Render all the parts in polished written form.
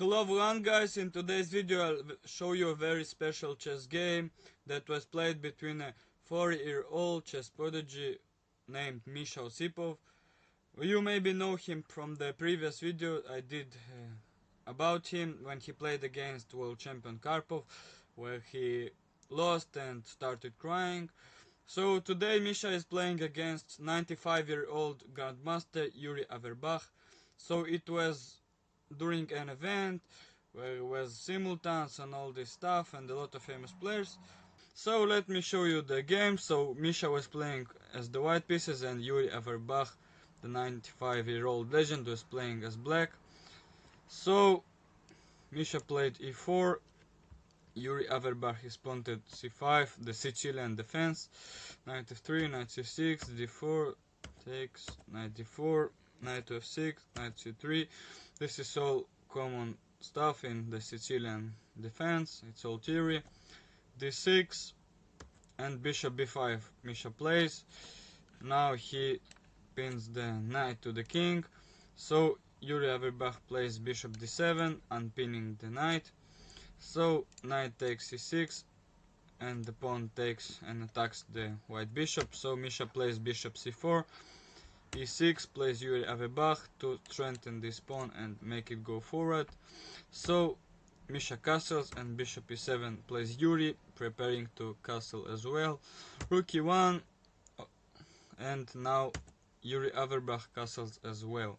Hello everyone guys, in today's video I'll show you a very special chess game that was played between a 4-year-old chess prodigy named Misha Osipov. You maybe know him from the previous video I did about him when he played against world champion Karpov, where he lost and started crying. So today Misha is playing against 95-year-old Grandmaster Yuri Averbakh. So it was during an event where it was simultanes and all this stuff and a lot of famous players. So let me show you the game. So Misha was playing as the white pieces and Yuri Averbakh, the 95-year-old legend, was playing as black. So Misha played e4, Yuri Averbakh responded c5, the Sicilian defense, knight f3, knight c6, d4, takes, knight d4, knight to f6, knight c3. This is all common stuff in the Sicilian defense, it's all theory. d6 and bishop b5 Misha plays. Now he pins the knight to the king, so Yuri Averbakh plays bishop d7, unpinning the knight. So knight takes c6 and the pawn takes and attacks the white bishop, so Misha plays bishop c4, e6 plays Yuri Averbakh to strengthen this pawn and make it go forward. So Misha castles and bishop e7 plays Yuri, preparing to castle as well. Rook e1 and now Yuri Averbakh castles as well.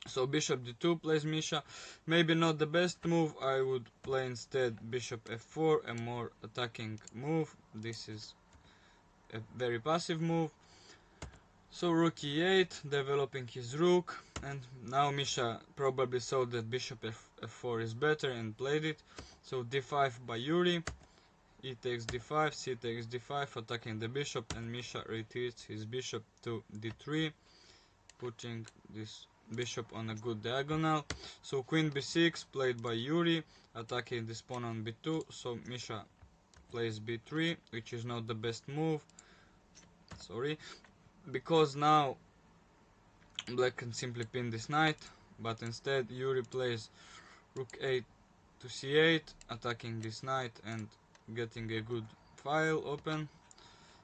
So bishop d2 plays Misha. Maybe not the best move. I would play instead bishop f4, a more attacking move. This is a very passive move. So rook e8, developing his rook, and now Misha probably saw that bishop f4 is better and played it. So d5 by Yuri, e takes d5, c takes d5, attacking the bishop, and Misha retreats his bishop to d3, putting this bishop on a good diagonal. So queen b6 played by Yuri, attacking this pawn on b2. So Misha plays b3, which is not the best move, sorry, because now black can simply pin this knight, but instead Yuri plays rook 8 to c8, attacking this knight and getting a good file open.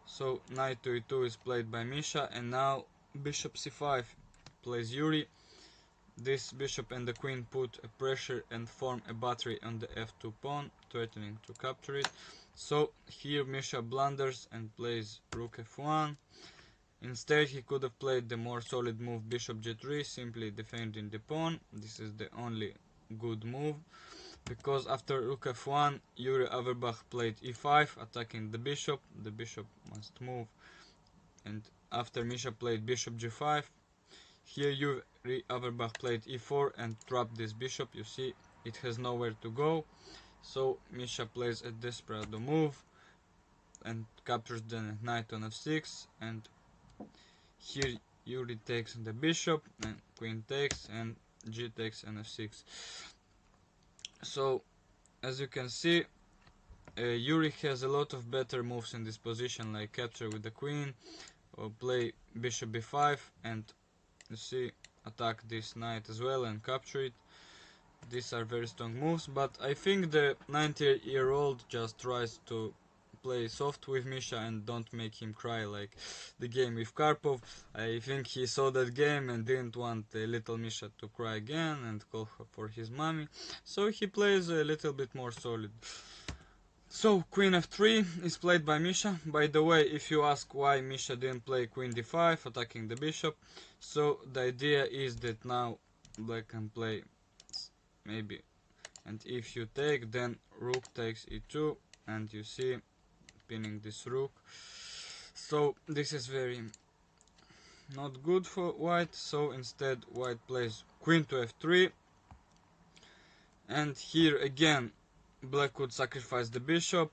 So knight to e2 is played by Misha, and now bishop c5 plays Yuri. This bishop and the queen put a pressure and form a battery on the f2 pawn, threatening to capture it. So here Misha blunders and plays rook f1. Instead he could have played the more solid move bishop g3, simply defending the pawn. This is the only good move, because after rook f1 Yuri Averbakh played e5, attacking the bishop. The bishop must move, and after Misha played bishop g5, here Yuri Averbakh played e4 and trapped this bishop. You see, it has nowhere to go. So Misha plays a desperado move and captures the knight on f6, and here Yuri takes the bishop and queen takes and g takes and f6. So as you can see, Yuri has a lot of better moves in this position, like capture with the queen or play bishop b5 and, you see, attack this knight as well and capture it. These are very strong moves, but I think the 90-year-old just tries to play soft with Misha and don't make him cry like the game with Karpov. I think he saw that game and didn't want little Misha to cry again and call for his mommy, so he plays a little bit more solid. So queen f3 is played by Misha. By the way, if you ask why Misha didn't play queen d5 attacking the bishop, so the idea is that now black can play maybe, and if you take, then rook takes e2, and you see, pinning this rook. So this is very not good for white, so instead white plays queen to f3, and here again black could sacrifice the bishop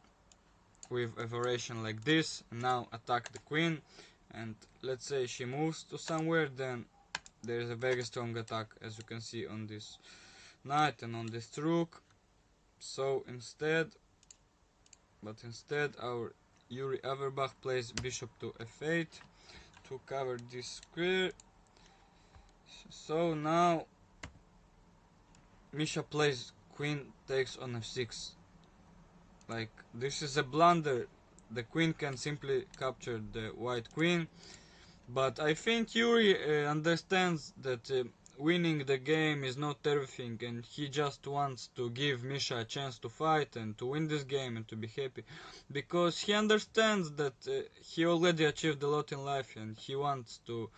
with a variation like this, and now attack the queen, and let's say she moves to somewhere, then there is a very strong attack, as you can see, on this knight and on this rook. So instead our Yuri Averbakh plays bishop to f8 to cover this square. So now Misha plays queen takes on f6. Like, this is a blunder. The queen can simply capture the white queen. But I think Yuri understands that winning the game is not everything, and he just wants to give Misha a chance to fight and to win this game and to be happy, because he understands that he already achieved a lot in life, and he wants to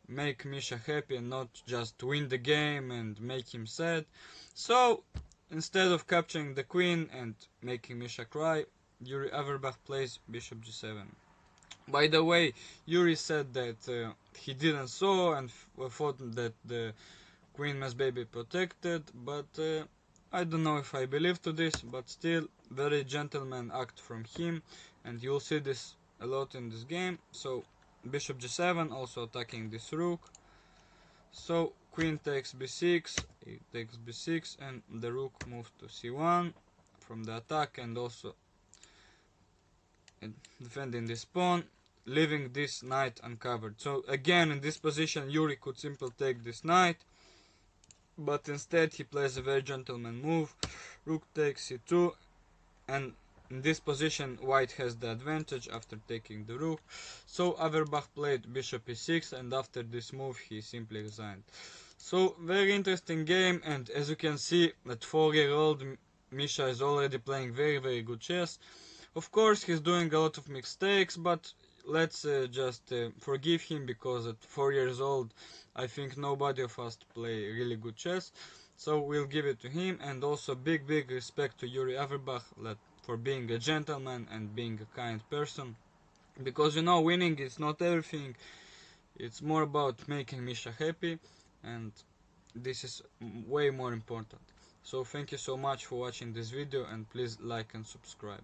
make Misha happy and not just win the game and make him sad. So instead of capturing the queen and making Misha cry, Yuri Averbakh plays bishop g7. By the way, Yuri said that he didn't saw and thought that the queen must be protected, but I don't know if I believe to this, but still, very gentleman act from him, and you'll see this a lot in this game. So, bishop g7, also attacking this rook. So, queen takes b6, it takes b6, and the rook moves to c1 from the attack, and also defending this pawn, leaving this knight uncovered. So again, in this position, Yuri could simply take this knight, but instead he plays a very gentleman move. Rook takes c2, and in this position, white has the advantage after taking the rook. So Averbakh played bishop e6, and after this move, he simply resigned. So very interesting game, and as you can see, at 4-year-old Misha is already playing very good chess. Of course, he's doing a lot of mistakes, but let's just forgive him, because at 4 years old, I think nobody of us play really good chess. So we'll give it to him, and also big respect to Yuri Averbakh for being a gentleman and being a kind person. Because winning is not everything. It's more about making Misha happy, and this is way more important. So thank you so much for watching this video, and please like and subscribe.